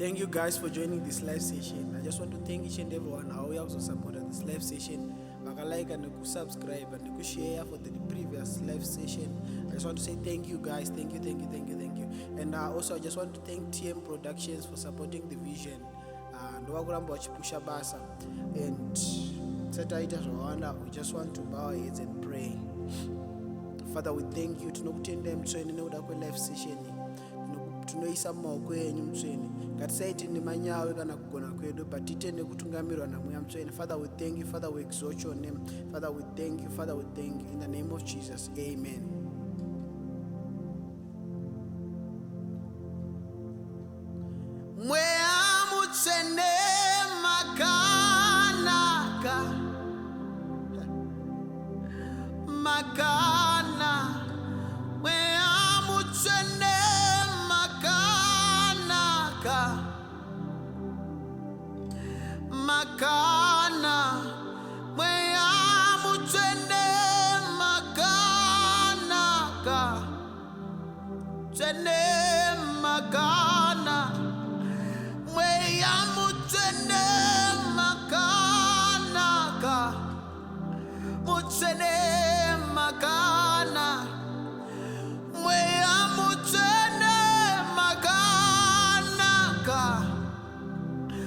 Thank you guys for joining this live session. I just want to thank each and everyone who also supported this live session. Like and subscribe and share for the previous live session. I just want to say thank you guys. Thank you. And also I just want to thank TM Productions for supporting the vision. And we just want to bow our heads and pray. Father, we thank you to know them training live session. Tunoisa maoko enyu mtsweni ngatisaiti nemanyawe kana kugona kwedu but titende kutungamirwa namweya mtsweni. Father, we thank you. Father, we exalt your name. Father, we thank you. Father, we thank you in the name of Jesus. Amen. Mweya mtsweni makana mweya mtsweni makana mweya mtsweni makana tsweni makana mweya mtsweni makana mtsweni makana mweya mtsweni makana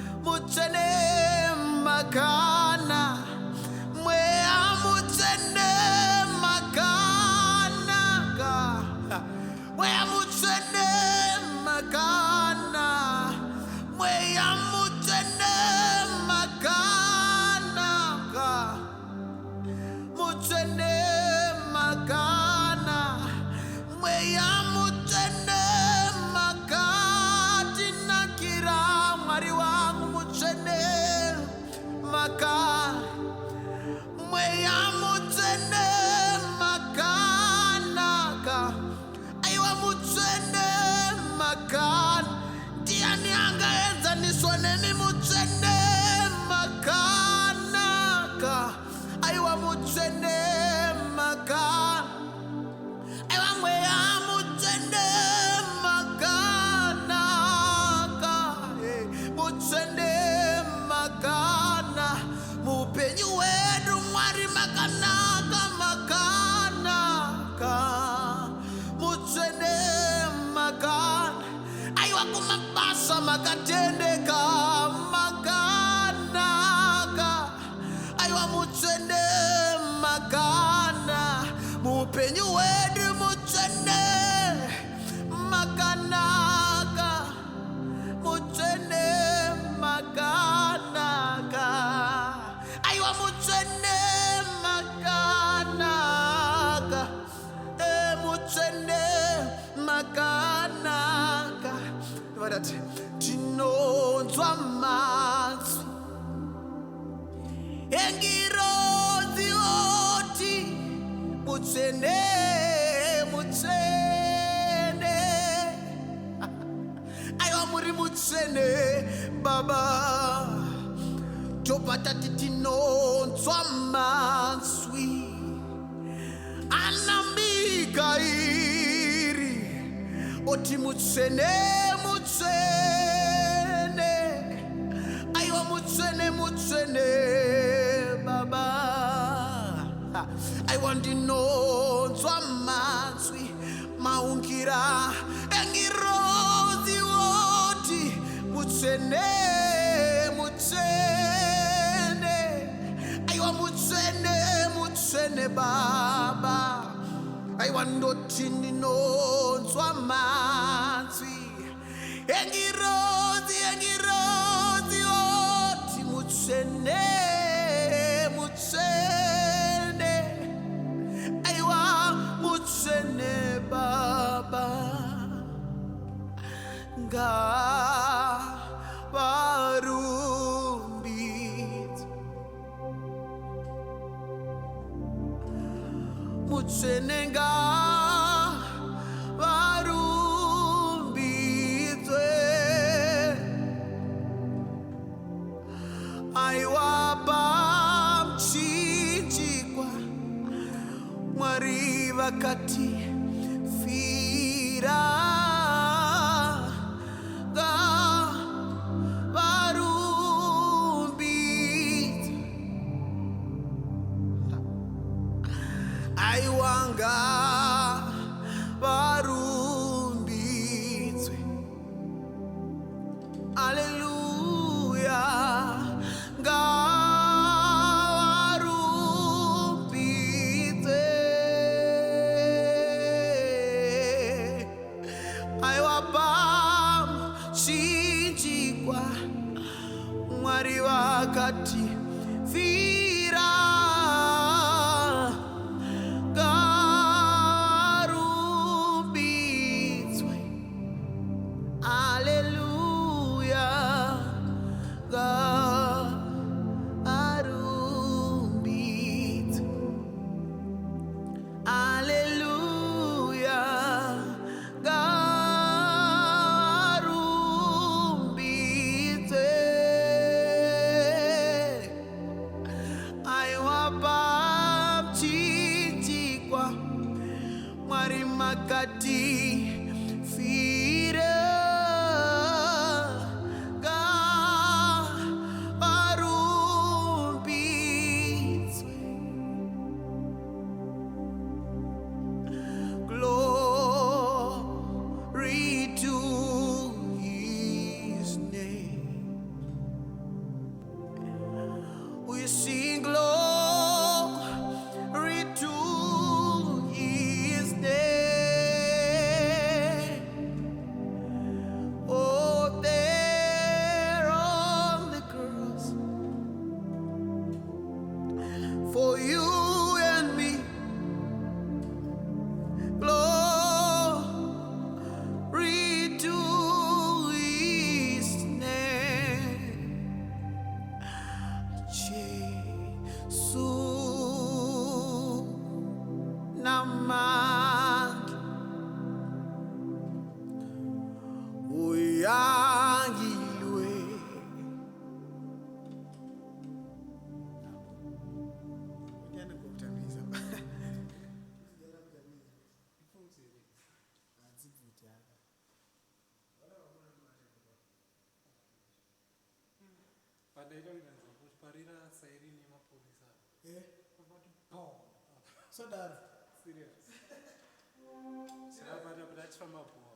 mtsweni makana mweya mtsweni makana mweya mtsweni makana mweya mtsweni makana mtsweni makana mweya mtsweni makati nakira mwari wangu mtsweni makana mweya mtsweni makana aiwa mtsweni makana ndiani angaenzaniswa nemi mtsweni makana aiwa mtsweni makana aiwa mweya mtsweni makana mtsweni makana mupenyu wedu mwari makanaka mtsweni makana aiwa kumabasa makatendeka makanaka aiwa mtsweni makana mupenyu wedu mtsweni makanaka mtsweni makanaka aiwa mtsweni makanaka mtsweni makanaka vadati tinonzwa mazwi engirodzi oti mtsweni aiwa muri mtsweni baba topatati tinonzwa mazwi anambika iri oti mtsweni aiwa mtsweni baba aiwa ndinonzwa mazwi maungira engirodzi oti mtsweni aiwa mtsweni baba aiwa ndoti ndinonzwa mazwi engirodzi oti mtsweni aiwa mtsweni baba ngavarumbidze mtsweni ngavarumbidze aiwa pamchinjikwa mwari vakati fira makati fira garumbidzwe. Haleluya, garumbidzwe. Haleluya, garumbidzwe. Aiwapamchichikwa Mwari makati fira garumbidzwe. Glory to his name. We sing glory to his name. Oh, there on the cross for you and me. Glory to his name. Jesus namandla uyangilwe. So that Serious. Saya pada belajar sama apa?